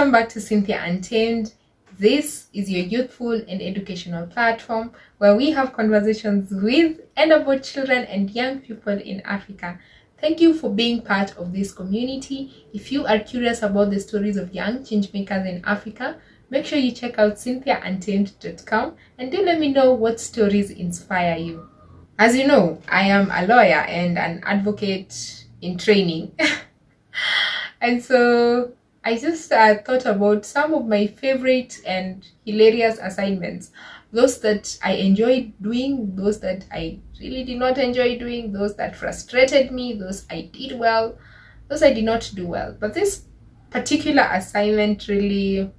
Welcome back to Cynthia Untamed. This is your youthful and educational platform where we have conversations with and about children and young people in Africa. Thank you for being part of this community. If you are curious about the stories of young changemakers in Africa, make sure you check out CynthiaUntamed.com and do let me know what stories inspire you. As you know, I am a lawyer and an advocate in training. And so I just thought about some of my favorite and hilarious assignments. Those that I enjoyed doing, those that I really did not enjoy doing, those that frustrated me, those I did well, those I did not do well. But this particular assignment really,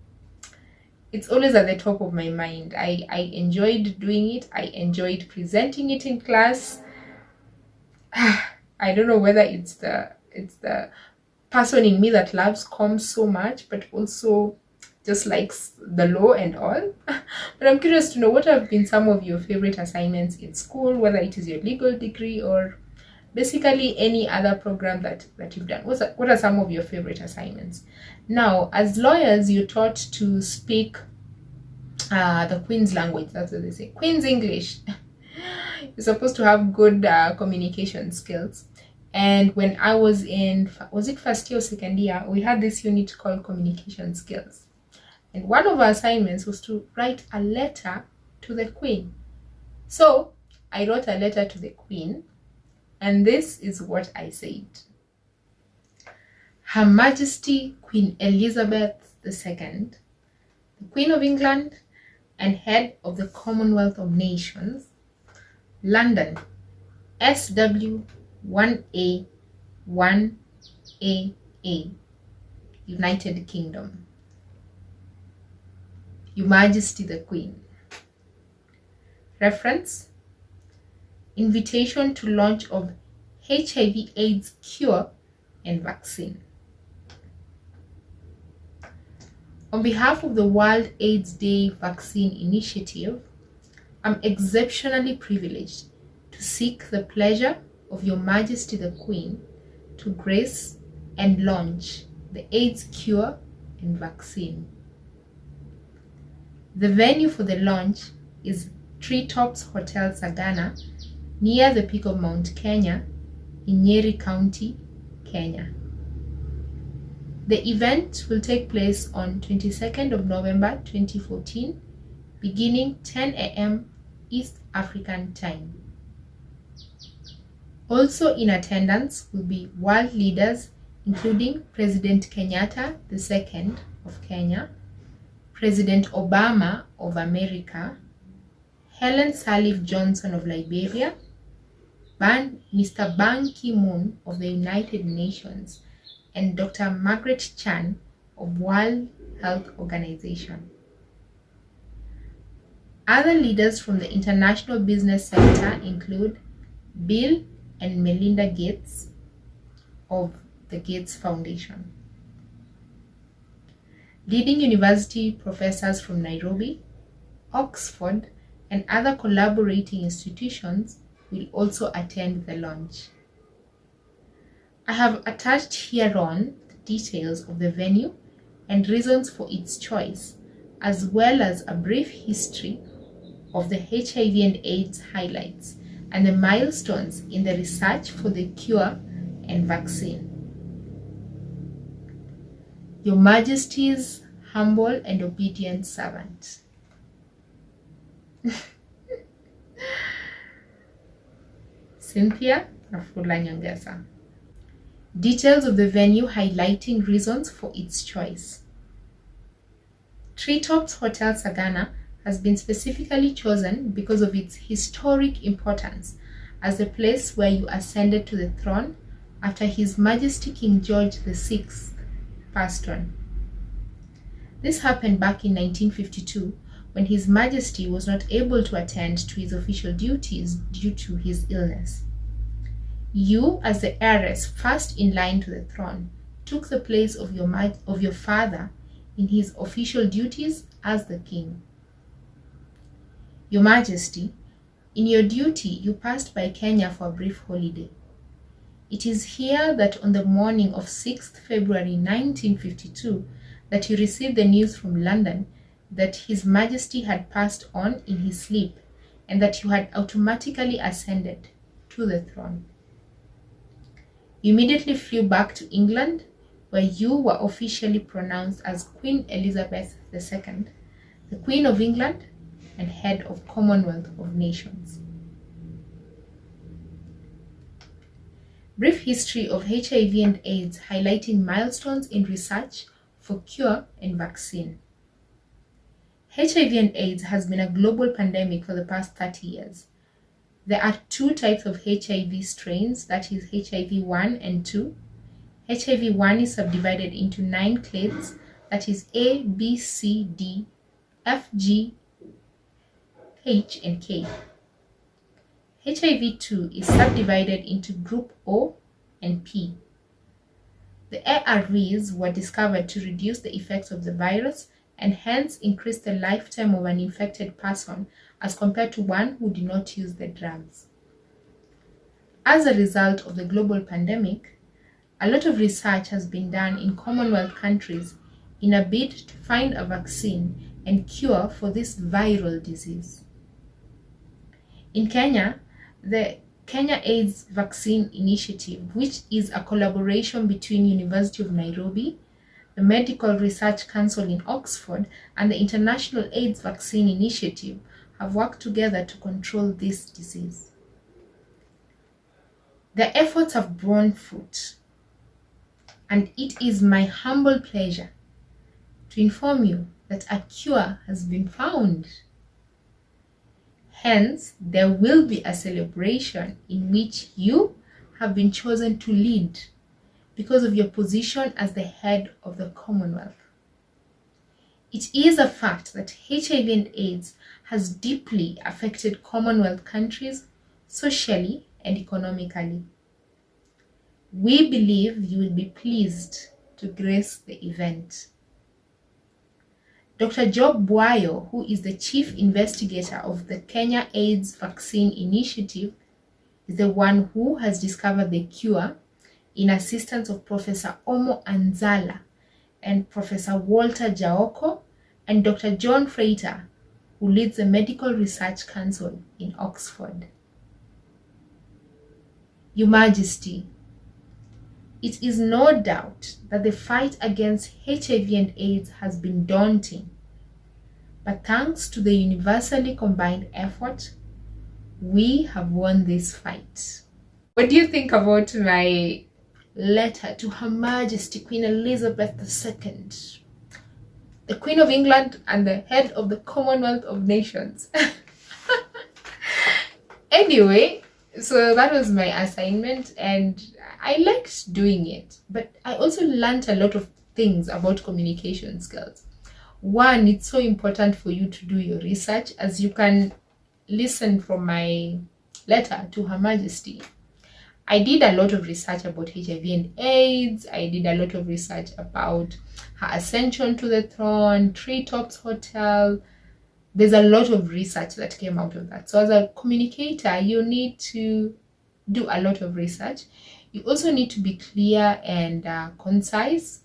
it's always at the top of my mind. I enjoyed doing it. I enjoyed presenting it in class. I don't know whether it's the person in me that loves comms so much, but also just likes the law and all. But I'm curious to know, what have been some of your favorite assignments in school, whether it is your legal degree or basically any other program that you've done. What are some of your favorite assignments? Now, as lawyers, you're taught to speak the Queen's language. That's what they say, Queen's English. You're supposed to have good communication skills. And when I was in, was it first year or second year, we had this unit called communication skills. And one of our assignments was to write a letter to the Queen. So I wrote a letter to the Queen, and this is what I said. Her Majesty Queen Elizabeth II, the Queen of England and head of the Commonwealth of Nations, London, SW 1A 1AA, United Kingdom. Your Majesty the Queen. Reference: invitation to launch of HIV/AIDS cure and vaccine. On behalf of the World AIDS Day Vaccine Initiative, I'm exceptionally privileged to seek the pleasure of Your Majesty the Queen to grace and launch the AIDS cure and vaccine. The venue for the launch is Treetops Hotel Sagana, near the peak of Mount Kenya in Nyeri County, Kenya. The event will take place on 22nd of November 2014, beginning 10 a.m. East African Time. Also in attendance will be world leaders including President Kenyatta II of Kenya, President Obama of America, Helen Sirleaf Johnson of Liberia, Mr. Ban Ki-moon of the United Nations, and Dr. Margaret Chan of World Health Organization. Other leaders from the international business sector include Bill and Melinda Gates of the Gates Foundation. Leading university professors from Nairobi, Oxford, and other collaborating institutions will also attend the launch. I have attached hereon the details of the venue and reasons for its choice, as well as a brief history of the HIV and AIDS highlights and the milestones in the research for the cure and vaccine. Your Majesty's humble and obedient servant. Cynthia Rafula Nyongesa. Details of the venue highlighting reasons for its choice. Treetops Hotel Sagana has been specifically chosen because of its historic importance as the place where you ascended to the throne after His Majesty King George VI passed on. This happened back in 1952 when His Majesty was not able to attend to his official duties due to his illness. You, as the heiress first in line to the throne, took the place of your father in his official duties as the king. Your Majesty, in your duty, you passed by Kenya for a brief holiday. It is here that on the morning of 6th February 1952, that he received the news from London that His Majesty had passed on in his sleep and that you had automatically ascended to the throne. You immediately flew back to England, where you were officially pronounced as Queen Elizabeth II, the Queen of England and head of Commonwealth of Nations. Brief history of HIV and AIDS, highlighting milestones in research for cure and vaccine. HIV and AIDS has been a global pandemic for the past 30 years. There are two types of HIV strains, that is HIV 1 and 2. HIV 1 is subdivided into 9 clades, that is A, B, C, D, F, G, H, and K. HIV 2 is subdivided into group O and P. The ARVs were discovered to reduce the effects of the virus and hence increase the lifetime of an infected person as compared to one who did not use the drugs. As a result of the global pandemic, a lot of research has been done in Commonwealth countries in a bid to find a vaccine and cure for this viral disease. In Kenya, the Kenya AIDS Vaccine Initiative, which is a collaboration between University of Nairobi, the Medical Research Council in Oxford, and the International AIDS Vaccine Initiative, have worked together to control this disease. Their efforts have borne fruit, and it is my humble pleasure to inform you that a cure has been found. Hence, there will be a celebration in which you have been chosen to lead because of your position as the head of the Commonwealth. It is a fact that HIV and AIDS has deeply affected Commonwealth countries socially and economically. We believe you will be pleased to grace the event. Dr. Job Bwayo, who is the chief investigator of the Kenya AIDS Vaccine Initiative, is the one who has discovered the cure in assistance of Professor Omo Anzala and Professor Walter Jaoko and Dr. John Freiter, who leads the Medical Research Council in Oxford. Your Majesty, it is no doubt that the fight against HIV and AIDS has been daunting, but thanks to the universally combined effort, we have won this fight. What do you think about my letter to Her Majesty Queen Elizabeth II, the Queen of England and the head of the Commonwealth of Nations? Anyway, so that was my assignment and I liked doing it, but I also learned a lot of things about communication skills. One, it's so important for you to do your research, as you can listen from my letter to Her Majesty. I did a lot of research about HIV and AIDS. I did a lot of research about her ascension to the throne, Treetops Hotel. There's a lot of research that came out of that. So as a communicator, you need to do a lot of research. You also need to be clear and concise.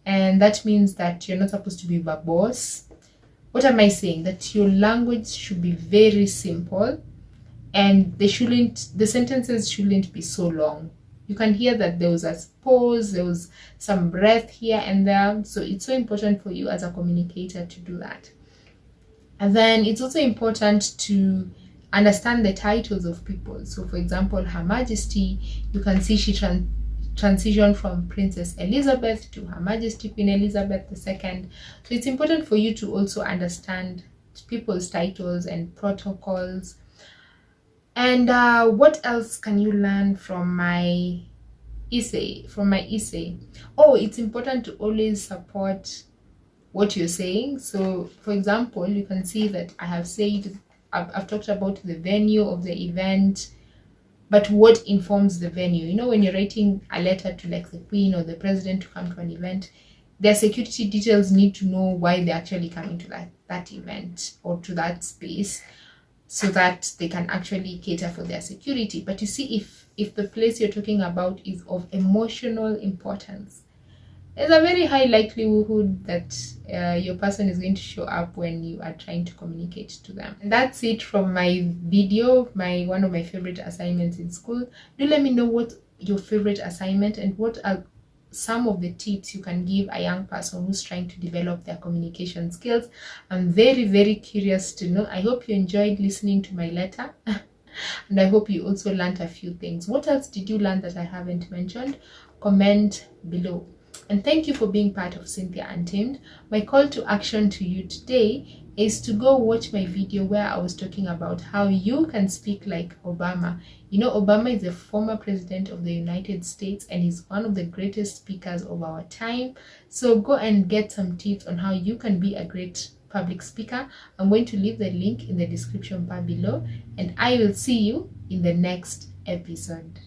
And that means that you're not supposed to be verbose. What am I saying? That your language should be very simple and the sentences shouldn't be so long. You can hear that there was a pause, there was some breath here and there. So it's so important for you as a communicator to do that. And then it's also important to understand the titles of people. So for example, Her Majesty, you can see she transitioned from Princess Elizabeth to Her Majesty Queen Elizabeth II. So it's important for you to also understand people's titles and protocols. And what else can you learn from my essay? Oh, it's important to always support what you're saying. So for example, you can see that I have said I've talked about the venue of the event, but what informs the venue? You know, when you're writing a letter to like the Queen or the President to come to an event, their security details need to know why they're actually coming to that event or to that space, so that they can actually cater for their security. But you see, if the place you're talking about is of emotional importance, there's a very high likelihood that your person is going to show up when you are trying to communicate to them. And that's it from my video, one of my favorite assignments in school. Do let me know what your favorite assignment and what are some of the tips you can give a young person who's trying to develop their communication skills. I'm very, very curious to know. I hope you enjoyed listening to my letter. And I hope you also learned a few things. What else did you learn that I haven't mentioned? Comment below. And thank you for being part of Cynthia Untamed. My call to action to you today is to go watch my video where I was talking about how you can speak like Obama. You know, Obama is a former president of the United States and he's one of the greatest speakers of our time. So go and get some tips on how you can be a great public speaker. I'm going to leave the link in the description bar below, and I will see you in the next episode.